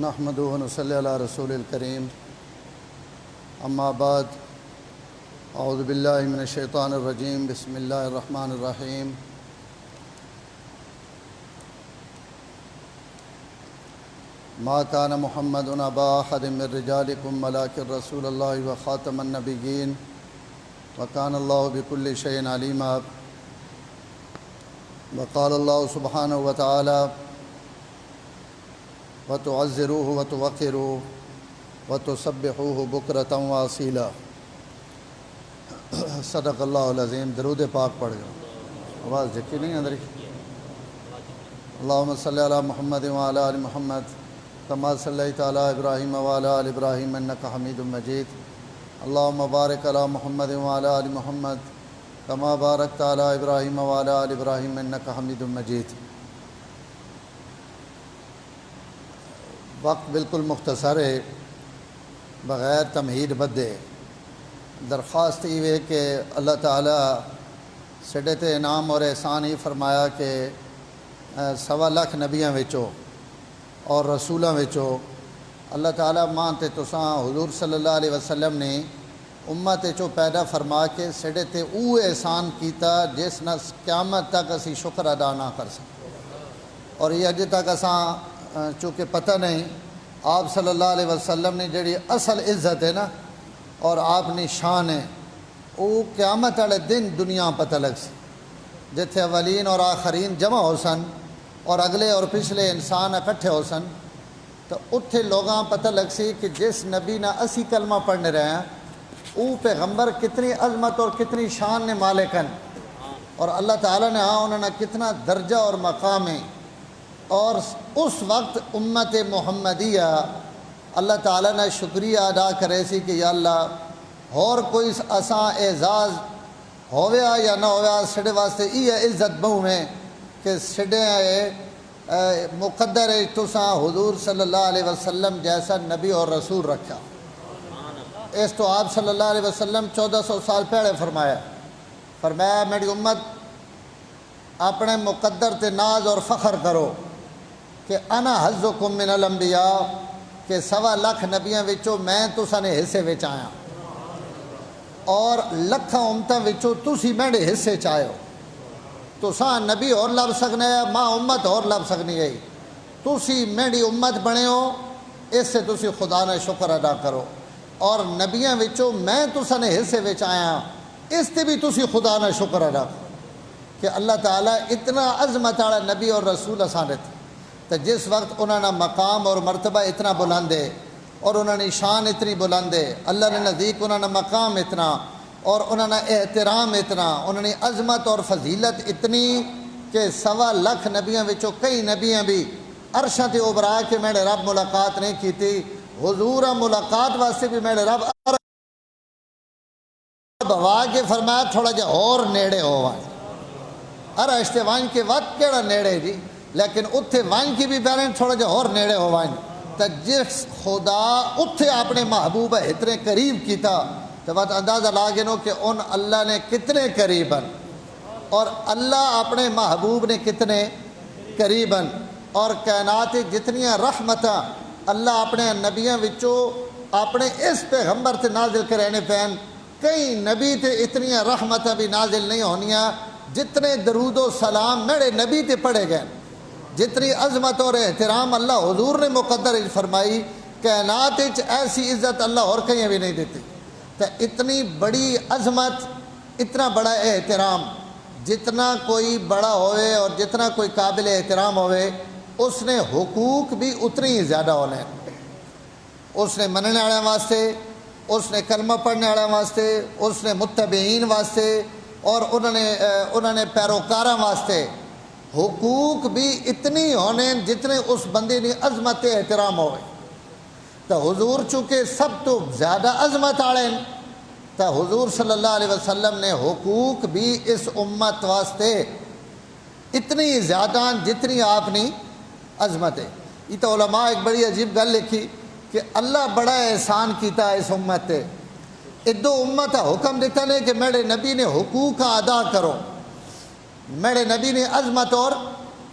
نحمدہ و نصلی علی رسول الکریم اما بعد اعوذ باللہ من الشیطان الرجیم بسم اللہ الرحمن الرحیم ما کان محمد ابا احد من رجالکم ولکن رسول اللہ و خاتم النبیین وکان اللہ بکل شیء علیما وقال اللہ سبحانہ وتعالی وتعزروه وتوقروه وتسبحوه بکرة واصیلا۔ صدق اللہ العظیم۔ درود پاک پڑھ گیا، آواز جھکی نہیں اندر کی۔ اللہم صلی علی محمد وعلی آل محمد کما صلیت علی ابراہیم وعلی آل ابراہیم انک حمید مجید۔ اللہم بارک علی محمد وعلی آل محمد کما بارکت علی ابراہیم وعلی آل ابراہیم انک حمید مجید۔ وقت بالکل مختصر ہے، بغیر تمہید بدے درخواست یہ کہ اللہ تعالیٰ سڈے تے انعام اور احسان ہی فرمایا کہ 1.25 لاکھ نبیاں وچوں اور رسولاں وچوں اللہ تعالیٰ ماں تے تساں حضور صلی اللہ علیہ وسلم نے امت چوں پیدا فرما کے سڈے تے او احسان کیتا جس نہ قیامت تک اسی شکر ادا نہ کر سکتے، اور یہ اجے تک اساں چونکہ پتہ نہیں آپ صلی اللہ علیہ وسلم نے جڑی اصل عزت ہے نا اور آپ نے شان ہے وہ قیامت والے دن دنیا پتہ لگ سی، جتھے اولین اور آخرین جمع ہو سن اور اگلے اور پچھلے انسان اکٹھے ہو سن، تو اتھے لوگاں پتہ لگ سی کہ جس نبی نہ اسی کلمہ پڑھنے رہے ہیں وہ پیغمبر کتنی عظمت اور کتنی شان نے مالکن، اور اللہ تعالیٰ نے انہوں نے کتنا درجہ اور مقام ہے۔ اور اس وقت امت محمدیہ اللہ تعالیٰ نے شکریہ ادا کرے سی کہ یا اللہ اور کوئی اساں اعزاز ہویا یا نہ ہویا سڈے واسطے یہ عزت بہو میں کہ سڈے مقدر تساں حضور صلی اللہ علیہ وسلم جیسا نبی اور رسول رکھا۔ اس تو آپ صلی اللہ علیہ وسلم 1400 سال پہلے فرمایا میری امت اپنے مقدر تے ناز اور فخر کرو کہ انا حظکم من الانبیاء، کہ 1.25 لاکھ نبیاں وچوں میں تساں نے حصے وچ آیا، اور لکھاں امتاں وچوں تسی میرے حصے چاہے ہو۔ تساں نبی اور لب سکنے ہے، ماں امت اور لب سکنی ہے، تسی میری امت بنے ہو، اس سے تسی خدا نے شکر ادا کرو، اور نبیاں وچوں میں تساں نے حصے وچ آیا اس تے بھی تسی خدا نے شکر ادا کرو کہ اللہ تعالیٰ اتنا عظمت والا نبی اور رسول اساں دیتے، تو جس وقت انہوں نے مقام اور مرتبہ اتنا بلند ہے اور انہوں نے شان اتنی بلند ہے، اللہ نے نزدیک انہوں نے مقام اتنا اور انہوں نے احترام اتنا، انہوں نے عظمت اور فضیلت اتنی کہ 1.25 لاکھ نبیاں وچوں کئی نبیاں بھی عرشاں تے ابھرا کے میرے رب ملاقات نہیں کی تھی، حضور ملاقات واسطے بھی میرے رب بوا کے فرمایا تھوڑا جا اور نیڑے ہو وائیں، عرش تے وائیں کے وقت کیڑا نیڑے جی، لیکن اتھے وائیں کی بھی پہلے تھوڑا جا اور نیڑے ہو وائیں، تو جس خدا اتھے اپنے محبوب اتنے قریب کیتا تو بات اندازہ لاگے نو کہ ان اللہ نے کتنے قریباً اور اللہ اپنے محبوب نے کتنے قریباً، اور کائنات جتنیاں رحمتاں اللہ اپنے نبیاں وچوں اپنے اس پیغمبر تے نازل کرنے پہن، کئی نبی تے اتنیاں رحمتاں بھی نازل نہیں ہونیاں جتنے درود و سلام میرے نبی تے پڑھے گئے، جتنی عظمت اور احترام اللہ حضور نے مقدر فرمائی، کائنات ایسی عزت اللہ اور کہیں بھی نہیں دیتی۔ تو اتنی بڑی عظمت، اتنا بڑا احترام، جتنا کوئی بڑا ہوئے اور جتنا کوئی قابل احترام ہوئے اس نے حقوق بھی اتنی ہی زیادہ ہونے، اس نے مننے والے واسطے، اس نے کلمہ پڑھنے والے واسطے، اس نے متبعین واسطے اور انہوں نے پیروکاراں واسطے حقوق بھی اتنی ہونے جتنے اس بندے نے عظمت احترام ہوئے۔ تو حضور چونکہ سب تو زیادہ عظمت آڑے تو حضور صلی اللہ علیہ وسلم نے حقوق بھی اس امت واسطے اتنی زیادہ جتنی آپ نے عظمت ہے۔ یہ تو علماء ایک بڑی عجیب گل لکھی کہ اللہ بڑا احسان کیتا ہے اس امت تے، ادو امت حکم دیتا نہیں کہ میرے نبی نے حقوق ادا کرو، میرے نبی نے عظمت اور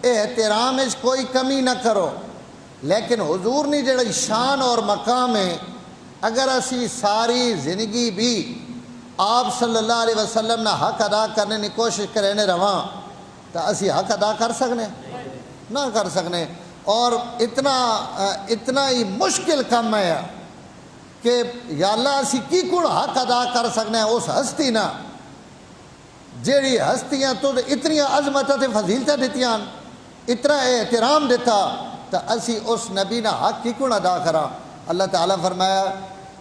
احترام اس کوئی کمی نہ کرو، لیکن حضور نے جڑی شان اور مقام ہے، اگر اسی ساری زندگی بھی آپ صلی اللہ علیہ وسلم نے حق ادا کرنے کی کوشش کرنے رواں تو اسی حق ادا کر سکنے نہ کر سکنے۔ اور اتنا ہی مشکل کام ہے کہ یا اللہ اسی کی کڑ حق ادا کر سکنے ہیں اس ہستی نہ جیڑی ہستیاں تو اتنی عظمت تے فضیلتیں دیتیاں، اتنا احترام دیتا، تو اسی اس نبی نہ حق کی کڑ ادا کرا۔ اللہ تعالیٰ فرمایا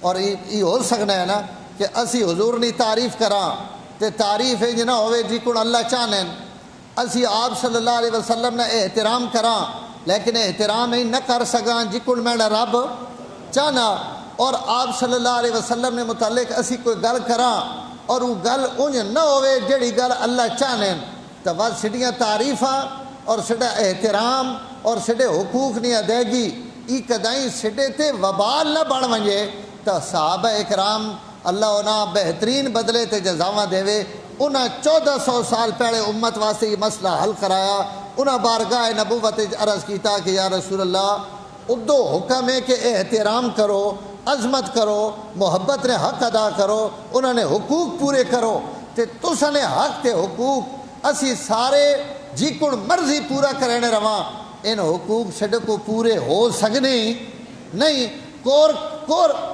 اور یہ ہو سکنا ہے نا کہ اسی حضور نے تعریف کرا تے تعریف ہے جنا ہوئے جی کڑ اللہ چاہنے، اسی آپ صلی اللہ علیہ وسلم نے احترام کرا لیکن احترام ہی نہ کر سکاں جی کڑ میرا رب چاہنا، اور آپ صلی اللہ علیہ وسلم نے متعلق اسی کوئی گل کرا اور وہ گل انج نہ ہوئے جڑی گل اللہ چاہنے، تو بس سڈیاں تعریفاں اور سڈا احترام اور سڈے حقوق نہیں ادائیگی ای کدائیں سڈے تے وبال نہ بڑھ ونجے، تو صحابہ اکرام اللہ انہاں بہترین بدلے تے جزاواں دے، انہاں 1400 سال پہلے امت واسطے یہ مسئلہ حل کرایا، انہاں بارگاہ نبوت عرض کیتا کہ یا رسول اللہ ادو حکم ہے کہ احترام کرو، عظمت کرو، محبت نے حق ادا کرو، انہوں نے حقوق پورے کرو، تے تساں نے حق تے حقوق اسی سارے جی کڑ مرضی پورا کرنے رواں، ان حقوق سڈے کو پورے ہو سکنے نہیں، کور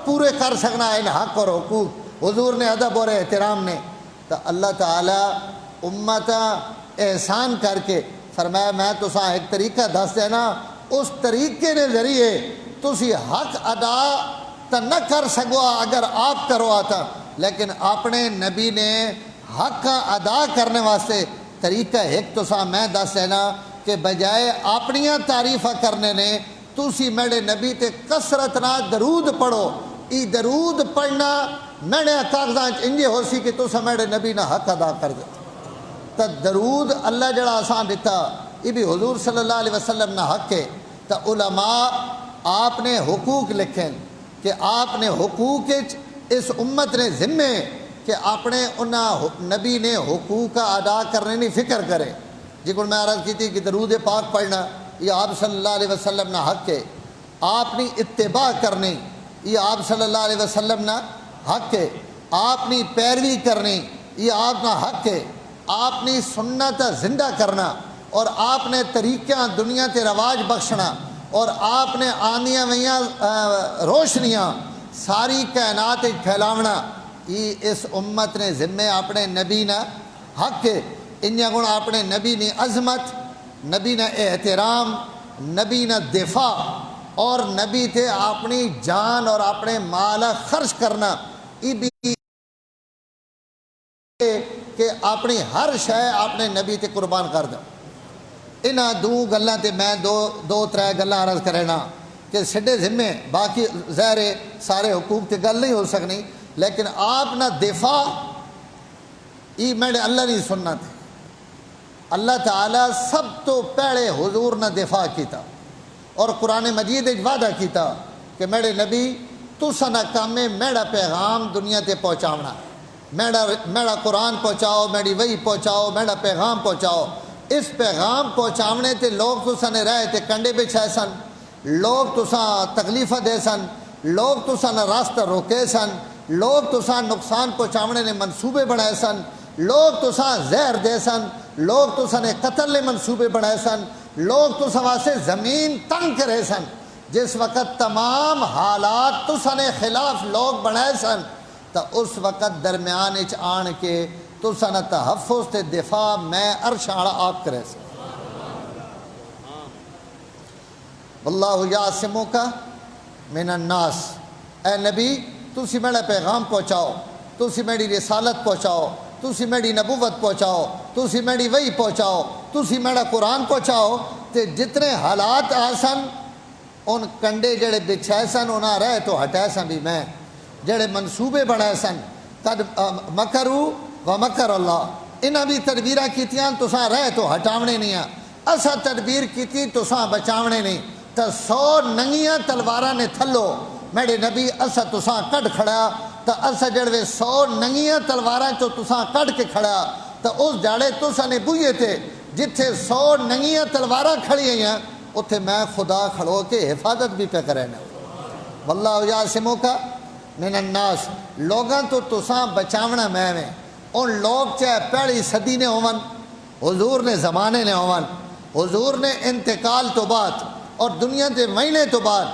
پورے کر سکنا ان حق اور حقوق حضور نے ادب اور احترام نے۔ تو اللہ تعالیٰ امت احسان کر کے فرمایا میں تساں ایک طریقہ دس دینا، اس طریقے نے ذریعے تسی حق ادا تو نہ کر سکو اگر آپ کرو آتا، لیکن اپنے نبی نے حق ادا کرنے واسطے طریقہ ایک تساں میں دس دینا کہ بجائے اپنیاں تعریفہ کرنے نے تسی میرے نبی تے کثرت نہ درود پڑھو، ای درود پڑھنا میرے کاغذاں انجے ہو سی کہ تساں میرے نبی نہ حق ادا کر دے۔ تو درود اللہ جڑا آسان دیتا یہ بھی حضور صلی اللہ علیہ وسلم نہ حق ہے۔ تو علماء آپ نے حقوق لکھیں کہ آپ نے حقوق اس امت نے ذمے کہ اپنے نبی نے حقوق کا ادا کرنے نہیں فکر کرے، جی کو میں عرض کی تھی کہ درود پاک پڑھنا یہ آپ صلی اللہ علیہ وسلم نہ حق ہے، آپ نے اتباع کرنی یہ آپ صلی اللہ علیہ وسلم نہ حق ہے، آپ نے پیروی کرنی یہ آپ نہ حق ہے، آپ نے سنت زندہ کرنا اور آپ نے طریقہ دنیا تے رواج بخشنا اور آپ نے آنیاں ویاں روشنیاں ساری کائنات پھیلاونا یہ اس امت نے ذمے اپنے نبی نہ حق ہے۔ انیا گن اپنے نبی نے عظمت، نبی نہ احترام، نبی نہ دفاع اور نبی تے اپنی جان اور اپنے مال خرچ کرنا یہ بھی کہ اپنی ہر شے اپنے نبی تے قربان کر دو۔ انہاں دو گلاں تے میں دو ترے گلاں عرض کرنا کہ سڈے ذمے باقی ظاہر سارے حقوق تے گل نہیں ہو سکنی، لیکن آپ نہ دفاع یہ میرے اللہ نہیں سننا تھے۔ اللہ تعالیٰ سب تو پہلے حضور نہ دفاع کیتا اور قرآن مجید وعدہ کیتا کہ میرے نبی تساں نہ کام ہے میرا پیغام دنیا تے پہنچاونا، میرا قرآن پہنچاؤ، میری وحی پہنچاؤ، میرا پیغام پہنچاؤ۔ اس پیغام پہنچاونے تے لوگ تساں نے رہے تے کنڈے بچھائے سن، لوگ تساں تکلیفہ دے سن، لوگ تساں نہ راستہ روکے سن، لوگ تساں نقصان پہنچاونے نے منصوبے بنائے سن، لوگ تساں زہر دے سن، لوگ تساں نے قتل نے منصوبے بنائے سن، لوگ تساں واسطے زمین تنگ کرے سن۔ جس وقت تمام حالات تساں نے خلاف لوگ بنائے سن تو اس وقت درمیان آن کے تساں نہ تحفظ تے دفاع میں عرش آڑا آپ کرے سن۔ واللہ یعصمک من الناس، اے نبی تسی میرا پیغام پہنچاؤ، تسی میری رسالت پہنچاؤ، تسی میری نبوت پہنچاؤ، تسی میری وحی پہنچاؤ، تسی میرا قرآن پہنچاؤ، تے جتنے حالات آسن ان کنڈے جڑے بچھائے سن انہاں رہے تو ہٹائے سن بھی میں، جڑے منصوبے بنائے سن قد مکروا ومکر اللہ، انہاں بھی تدبیرہ کیتیاں تساں رہے تو ہٹاونے نہیں ہیں، اسا تدبیر کیتی تساں بچاونے نہیں، تو 100 ننگیاں تلواراں نے تھلو میرے نبی اسا تساں کٹ کھڑا، تو اسا جڑوے 100 ننگیاں تلواراں چو تساں کٹ کے کھڑا، تو اس جاڑے تساں نے بوئے تھے جتھے 100 ننگیاں تلواراں کھڑی ہیں اتھے میں خدا کھڑو کے حفاظت بھی پہ کرے نا واللہ یعصمک من الناس لوگاں تو تساں بچاونا میں ان لوگ چاہے پہلی صدی نے ہون حضور نے زمانے نے ہون حضور نے انتقال تو بعد اور دنیا کے مہینے تو بعد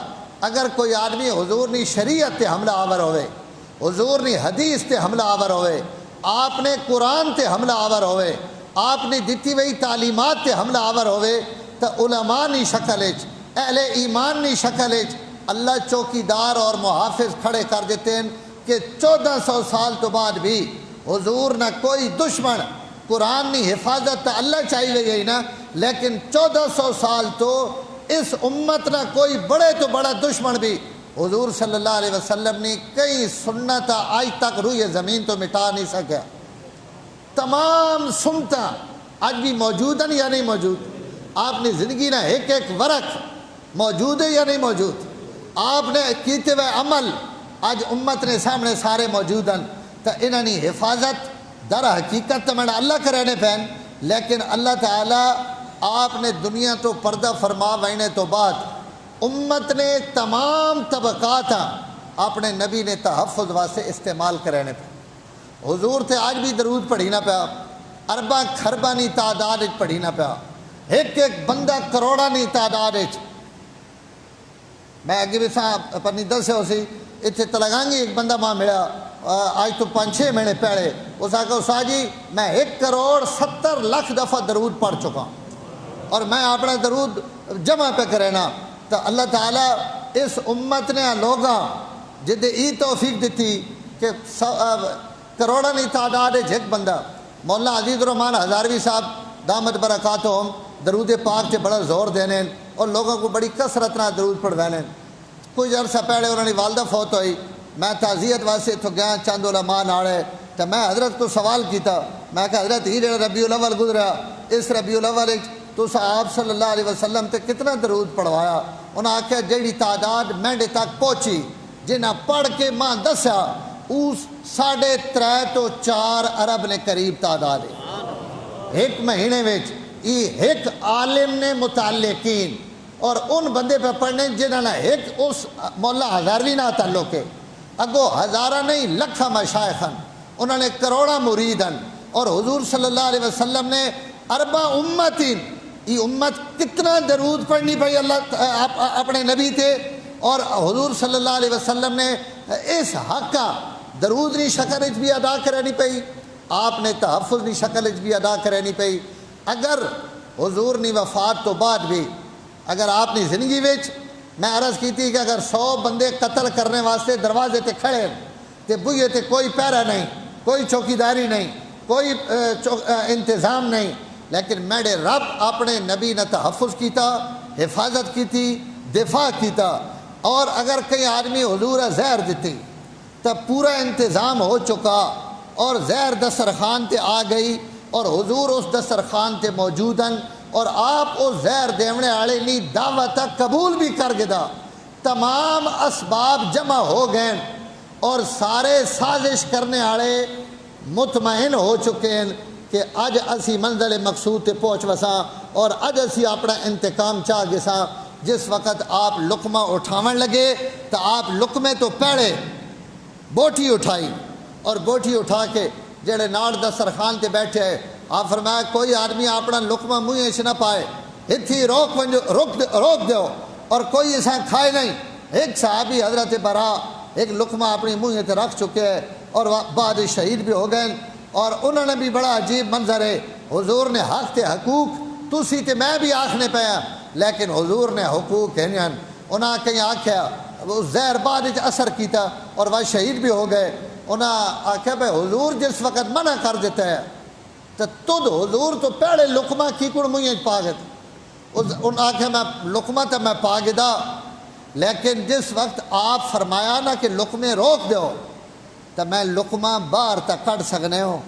اگر کوئی آدمی حضور نے شریعت تے حملہ آور ہوئے حضور نے حدیث تے حملہ آور ہوئے آپ نے قرآن تے حملہ آور ہوئے آپ نے دیتی ہوئی تعلیمات تے حملہ آور ہوئے تو علماء نی شکل اچ اہل ایمان نی شکل اچ اللہ چوکیدار اور محافظ کھڑے کر دیتے ہیں کہ 1400 سال تو بعد بھی حضور نہ کوئی دشمن قرآن نی حفاظت تا اللہ چاہیے گئی نا لیکن 1400 سال تو اس امت نہ کوئی بڑے تو بڑا دشمن بھی حضور صلی اللہ علیہ وسلم نے کئی سنت آج تک روئے زمین تو مٹا نہیں سکیا تمام سنتا آج بھی موجود ہیں یا نہیں موجود آپ نے زندگی نہ ایک ایک ورق موجود ہے یا نہیں موجود آپ نے کیتے ہوئے عمل آج امت نے سامنے سارے موجود ہیں تو انہوں نے حفاظت در حقیقت تو میں اللہ کرنے پہن لیکن اللہ تعالیٰ آپ نے دنیا تو پردہ فرما وینے تو بعد امت نے تمام طبقات اپنے نبی نے تحفظ واسطے استعمال کرنے پہ حضور تے آج بھی درود پڑھی نہ پیا ارباں خرباں نی تعداد پڑھی نہ پیا ایک ایک بندہ کروڑا نی تعداد میں اگے بھی اپنی دس ہو سی اتنے تلگانگی ایک بندہ ماں ملا آج تو 5-6 مہینے پہلے اس آگے اسا جی میں 1,70,00,000 دفعہ درود پڑھ چکا اور میں اپنا درود جمع پہ کرینا تو اللہ تعالیٰ اس امت نے لوگاں جدے ای توفیق دیتی کہ کروڑا نہیں تعداد ایک بندہ مولانا عزیز الرحمان ہزاروی صاحب دامت برکاتہم درود پاک سے بڑا زور دینے اور لوگوں کو بڑی کثرت نہ درود پڑھوانے کچھ عرصہ پہلے انہوں نے والدہ فوت ہوئی میں تعزیت واسطے تو گیا چند علماء ناڑے تو میں حضرت کو سوال کیتا میں کہا حضرت ہی ربیع الاول گزرا اس ربیع الاول تو آپ صلی اللہ علیہ وسلم تے کتنا درود پڑھوایا انہوں نے آکھا جیڑی تعداد مینڈے تک پہنچی جنہ پڑھ کے ماں دسیا اس 3.5 تو 4 ارب نے قریب تعداد ہے ایک مہینے وچ ایک عالم نے متعلقین اور ان بندے پہ پڑھنے جنہوں نے ایک اس مولا ہزاروی نہ تعلق ہے اگو ہزارہ نہیں لکھا مشائخن انہوں نے کروڑا مریدن اور حضور صلی اللہ علیہ وسلم نے اربع امتین یہ امت کتنا درود پڑھنی پڑی اللہ اپنے نبی تھے اور حضور صلی اللہ علیہ وسلم نے اس حق کا درود نی شکل بھی ادا کرنی پئی آپ نے تحفظ نی شکل بھی ادا کرنی پئی اگر حضور نی وفات تو بعد بھی اگر آپ نے زندگی وچ میں عرض کی تھی کہ اگر 100 بندے قتل کرنے واسطے دروازے تے کھڑے تے بوئے تے کوئی پہرا نہیں کوئی چوکیداری نہیں کوئی انتظام نہیں لیکن میرے رب اپنے نبی نے تحفظ کیتا حفاظت کی تھی دفاع کیتا اور اگر کئی آدمی حضور زہر دیتی تب پورا انتظام ہو چکا اور زہر دسترخوان تے آ گئی اور حضور اس دسترخوان تے موجودن اور آپ اس زہر دیونے آڑے نی دعوت قبول بھی کر گدا تمام اسباب جمع ہو گئے اور سارے سازش کرنے آڑے مطمئن ہو چکے ہیں کہ اج اسی منزل مقصود تے پہنچ وساں اور اج اسی اپنا انتقام چاہ گساں جس وقت آپ لقمہ اٹھاون لگے تو آپ لقمے تو پہلے بوٹی اٹھائی اور بوٹی اٹھا کے جڑے ناڑ دسترخوان تے بیٹھے آپ فرمایا کوئی آدمی اپنا لقمہ منہ اچ نہ پائے اتھی روک دیو اور کوئی ایسا کھائے نہیں ایک صحابی حضرت برا ایک لقمہ اپنی منہ تے رکھ چکے اور بعد شہید بھی ہو گئے اور انہوں نے بھی بڑا عجیب منظر ہے حضور نے حق تے حقوق تسی تے میں بھی آکھنے پیا لیکن حضور نے حقوق ہیں انہاں کہیں آکھیا وہ زہر بعد اثر کیتا اور وہ شہید بھی ہو گئے انہاں آکھیا بھائی حضور جس وقت منع کر دیتا ہے تو تد حضور تو پہلے لقمہ کی کڑ منہ پا گئے ان آکھیا میں لقمہ تو میں پا گدا لیکن جس وقت آپ فرمایا نا کہ لقمے روک دیو تو میں لقمہ باہر تک کٹ سکنے ہوں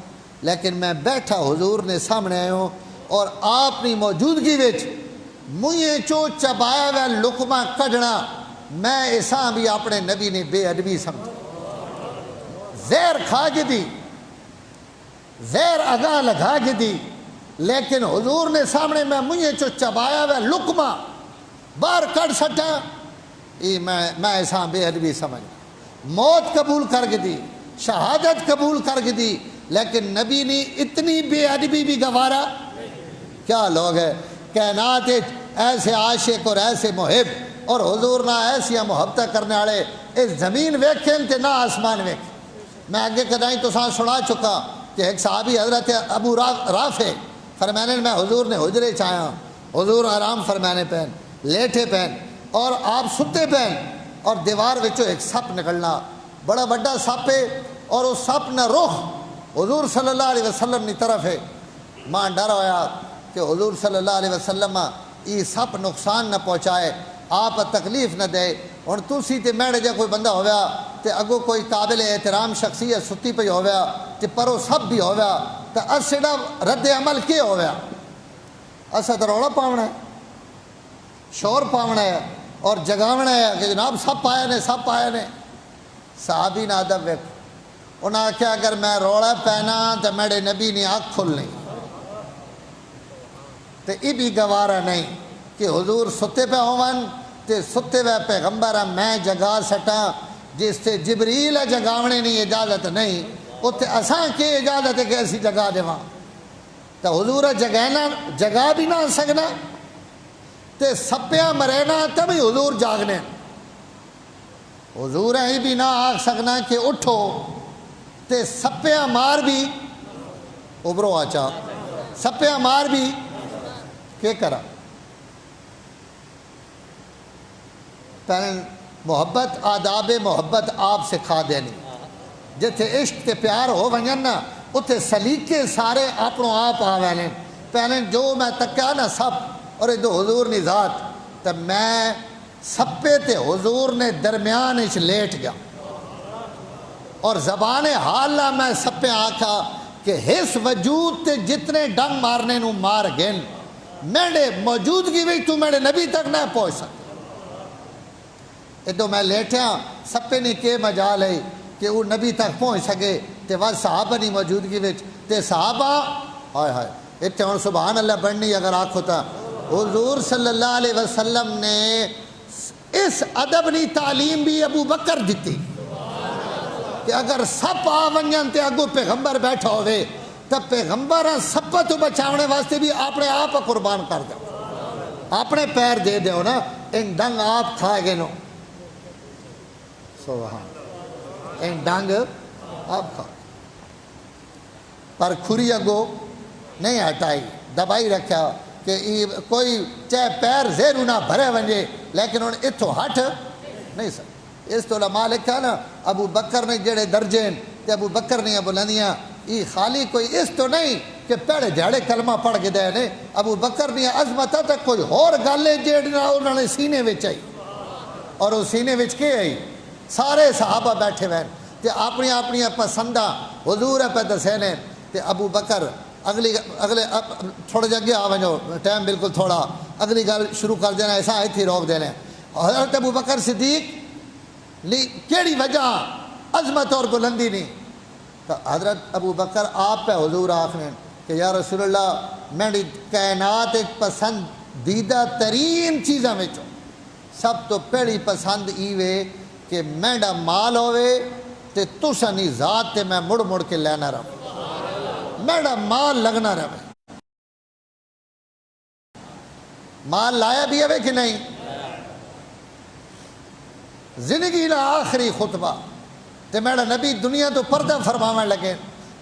لیکن میں بیٹھا حضور نے سامنے آئے ہوں اور آپ نے موجودگی وچ منہ چو چبایا ہوا لقمہ کڈنا میں ایسا بھی اپنے نبی نے بے ادبی سمجھا زہر کھا کے دی زہر اگاں لگا کے دی لیکن حضور نے سامنے میں منہ چو چبایا ہوا لقمہ باہر کٹ سٹا، یہ میں ایسا بے ادبی سمجھ، موت قبول کر کے دی، شہادت قبول کر کے دی، لیکن نبی نے اتنی بے ادبی بھی گوارا۔ کیا لوگ ہے کائنات ایسے عاشق اور ایسے محب، اور حضور نہ ایسیا محبت کرنے والے اس زمین ویکھیں تے نہ آسمان ویکھیں۔ میں آگے کدائیں تو سنا چکا کہ ایک صحابی حضرت ابو رافع فرمانے میں حضور نے حجرے چاہیا، حضور آرام فرمانے پہن لیٹے پہن اور آپ ستے پہن، اور دیوار وچوں ایک سپ نکلنا، بڑا بڑا سپ ہے، اور اس سپ نہ رخ حضور صلی اللہ علیہ وسلم کی طرف ہے۔ ماں ڈر ہویا کہ حضور صلی اللہ علیہ وسلم یہ سپ نقصان نہ پہنچائے، آپ تکلیف نہ دے۔ ہوں تسی تے میڑے جا کوئی بندہ ہویا تے اگو کوئی قابل احترام شخصیت ستی پی ہویا تے پرو سب بھی ہویا تے اسڑا رد عمل کیا ہویا؟ اسا تو روڑا پاونا ہے، شور پاونا ہے اور جگاونا ہے کہ جناب سب آئے نے، سب آئے نے۔ صحابی نا ادب ویکھ، انہاں آکھیا اگر میں روڑا پینا تے میرے نبی نے آنکھ کھلنی، تے یہ بھی گوارا نہیں کہ حضور ستے پہ ہون تے ستے پہ پیغمبر میں جگا سٹا، جس سے جبریل جگاونے نہیں اجازت نہیں، اتنے اساں کی اجازت ہے کہ اسی جگا دیواں؟ تو حضور جگا بھی نہ سکنا تے سپیاں مرینا تبھی حضور جاگنے، حضور ہی بھی نہ آکھ سکنا کہ اٹھو تے سپیاں مار بھی ابرو آچا، سپیاں مار بھی کیا کرا؟ پہلے محبت، آداب محبت آپ سکھا دینی، جتھے عشق تے پیار ہو ونجن نا اتھے سلیقے سارے اپنوں آپ آوینے۔ پہلے جو میں تکیا نا سب اور ادھو حضور نی ذات تو میں سپے تے حضور نے درمیان اچ لیٹ گیا، اور زبان حال نہ میں سپے آکھا کہ حس وجود تے جتنے ڈنگ مارنے نو مار گن، میرے موجودگی بھی تو میرے نبی تک نہ پہنچ سکتا۔ ادھو میں لیٹیا سپے نہیں کہ مجال ہے کہ وہ نبی تک پہنچ سکے تے وقت صحابہ نہیں موجودگی وچ تے صحابہ ہائے ہائے اتنے ہوں سبحان اللہ بڑھنی اگر آنکھ ہوتا۔ حضور صلی اللہ علیہ وسلم نے اس ادب نی تعلیم بھی ابو بکر دیتی کہ اگر سپ آ ونجن تے اگو پیغمبر بیٹھا ہوئے تو پیغمبر سپا تو بچاونے واسطے بھی اپنے آپ قربان کر دو، اپنے پیر دے دیو نا، ان ڈنگ آپ کھا گئے نو، سبحان این ڈانگ آپ کھا، پر کھری اگو نہیں ہٹائی، دبائی رکھا کہ کوئی چاہے پیر زیرو نہ بھرے ونجے لیکن انہیں اتھو ہٹ نہیں سکتا۔ اس تو علماء لکھا نا ابو بکر نے جڑے درجین تے ابو بکر نے بلندیاں، یہ خالی کوئی اس تو نہیں کہ پہلے جھاڑے کلمہ پڑھ کے دے نے، ابو بکر نے عظمتہ تک کوئی اور گالے جیڑنا انہوں نے سینے وچ آئی، اور وہ سینے وچ کے آئی؟ سارے صحابہ بیٹھے ہوئے تے اپنی اپنی پسندہ حضور پہ دسے نے تے ابو بکر اگلے تھوڑا جا گیا آوانجو ٹائم بالکل تھوڑا اگلی گل شروع کر دینا، ایسا آئی تھی روک دینے۔ حضرت ابو بکر صدیق کیڑی وجہ عظمت اور بلندی نہیں؟ تو حضرت ابو بکر آپ پہ حضور آخنے کہ یا رسول اللہ میری کائنات ایک پسندیدہ ترین چیزاں میں سب تو پہلی پسند ایوے کہ میڈا مال ہوئے تے تسانی ذات تے میں مڑ مڑ کے لینا رہا، میڈا مال لگنا رہا۔ مال لایا بھی ہے کہ نہیں؟ زندگی نا آخری خطبہ تے میڈا نبی دنیا تو پردہ فرماویں لگے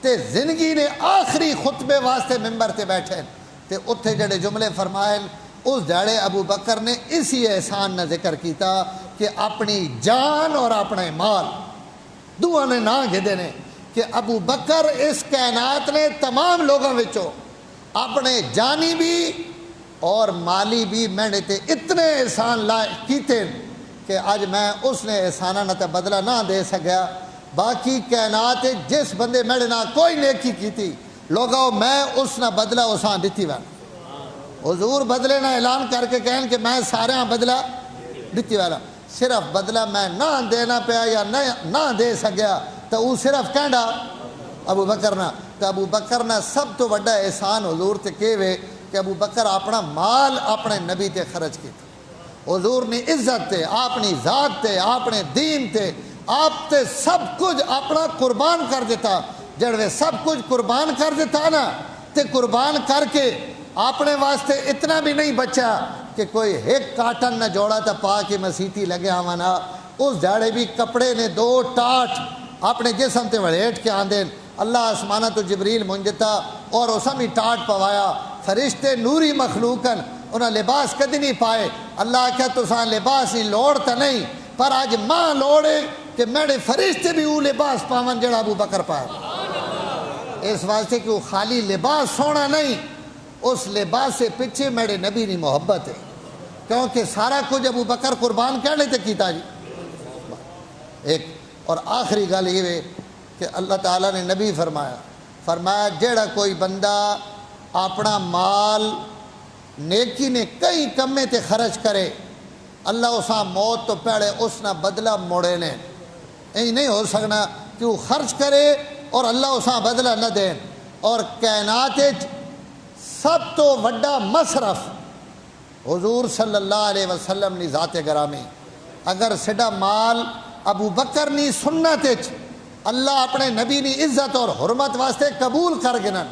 تے زندگی نے آخری خطبے واسطے ممبر تے بیٹھے تے اتھے جڑے جملے فرمائے اس جڑے ابو بکر نے اسی احسان نہ ذکر کیتا کہ اپنی جان اور اپنے مال دعا نے نہ گھدے نے کہ ابو بکر اس کائنات نے تمام لوگوں وچوں اپنے جانی بھی اور مالی بھی میں نے تے اتنے احسان کیتے کہ آج میں اس نے احسانہ نہ تے بدلہ نہ دے سکیا۔ باقی کائنات جس بندے میرے نہ کوئی نیکی کی تھی لوگوں میں اس نہ بدلہ اساں دیتی والا، حضور بدلے نہ اعلان کر کے کہیں کہ میں سارے بدلہ دیتی والا، صرف بدلہ میں نہ دینا پیا یا نہ دے سکیا تو وہ صرف کہنڈا ابو بکر نہ، تو ابو بکر نہ سب تو بڑا احسان حضور تے کہوے کہ ابو بکر اپنا مال اپنے نبی تے خرچ کیتا، حضور نے عزت تے اپنی ذات تے اپنے دین تے آپ تے سب کچھ اپنا قربان کر دیتا. جڑے سب کچھ قربان کر دیتا نا تے قربان کر کے اپنے واسطے اتنا بھی نہیں بچا کہ کوئی ایک کاٹن نہ جوڑا تا پا کے مسیتی لگے آوانا. اس جاڑے بھی کپڑے نے 2 ٹاٹ اپنے جسم تے وڑیٹ کے آندے. اللہ آسمانہ تو جبریل منجتا اور اسا بھی ٹاٹ پوایا. فرشتے نوری مخلوقن انہاں لباس کدی نہیں پائے. اللہ کہا تو ساں لباس ہی لوڑ تا نہیں پر آج ماں لوڑے کہ میرے فرشتے بھی وہ لباس پاون جڑا ابو بکر پائے. اس واسطے کہ وہ خالی لباس سونا نہیں, اس لباس سے پیچھے میرے نبی نے محبت ہے, کیونکہ سارا کچھ ابو بکر قربان کرنے تے کیتا جی. ایک اور آخری گل یہ ہے کہ اللہ تعالیٰ نے نبی فرمایا جیڑا کوئی بندہ اپنا مال نیکی نے کئی کمے تے خرچ کرے اللہ اسا موت تو پہلے اس نہ بدلہ موڑے نے. یہ نہیں ہو سکنا کہ وہ خرچ کرے اور اللہ اسا بدلہ نہ دیں. اور کائنات سب تو وڈا مصرف حضور صلی اللہ علیہ وسلم نے ذات گرامی. اگر سڈا مال ابو بکر نی سنت اللہ اپنے نبی نی عزت اور حرمت واسطے قبول کر گنن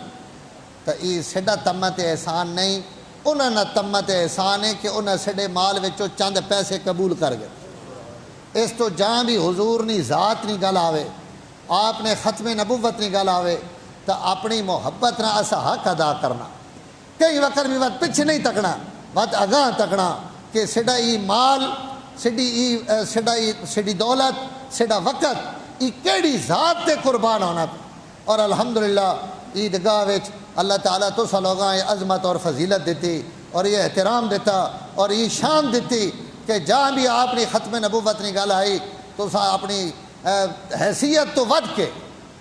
تو یہ سڈا تمت احسان نہیں, انہاں نہ تمت احسان ہے کہ انہاں سڈے مال وچوں چند پیسے قبول کر گئے. اس تو جہاں بھی حضور نی ذات نی گل آوے, آپ نے ختم نبوت نی گل آوے تو اپنی محبت نہ اسا حق ادا کرنا. کئی وقت بھی وقت پیچھے نہیں تکنا, وقت اگاں تکنا کہ سڈا ای مال سڈی دولت سڈا وقت ای کیڑی ذات تے قربان ہونا. اور الحمدللہ عیدگاہ وچ اللہ تعالیٰ تو لوگاں عظمت اور فضیلت دیتی اور یہ احترام دیتا اور یہ شان دیتی کہ جہاں بھی آپ نے ختم نبوت نی گل آئی تو اپنی حیثیت تو ود کے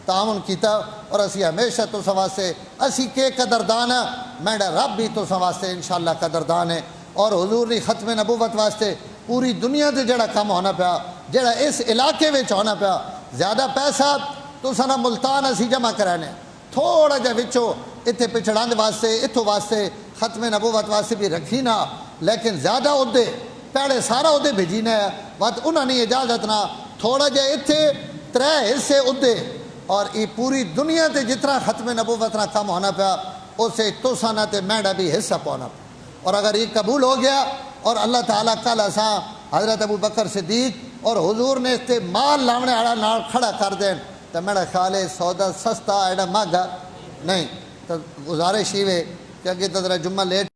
تعاون کیتا. اور اسی ہمیشہ تو واسطے اسی کے قدردان ہیں, میرا رب بھی تو واسطے انشاءاللہ قدردان ہے. اور حضور نے ختم نبوت واسطے پوری دنیا سے جڑا کم ہونا پیا, جڑا اس علاقے میں ہونا پیا, زیادہ پیسہ تو سنا ملتان اسی جمع کرانے, تھوڑا جا وچو اتنے پچھڑاند واسطے اتھوں واسطے ختم نبوت واسطے بھی رکھی نہ, لیکن زیادہ عہدے پہلے سارا عہدے بھیجینا ہے. وقت انہوں نے اجازت نہ تھوڑا جا اتنے 3 حصے عہدے اور یہ پوری دنیا تے جتنا ختم نبوت نہ کم ہونا پیا اسے تو سانا تے میڈا بھی حصہ پانا پیا. اور اگر یہ قبول ہو گیا اور اللہ تعالیٰ کل اساں حضرت ابو بکر صدیق اور حضور نے اس تے مال لاونے والا نال کھڑا کر دین تو میرا خیال ہے سودا سستا ایڈا مہنگا نہیں. تو گزارش ہی ہے کہ اگے تو ذرا جمعہ لیٹ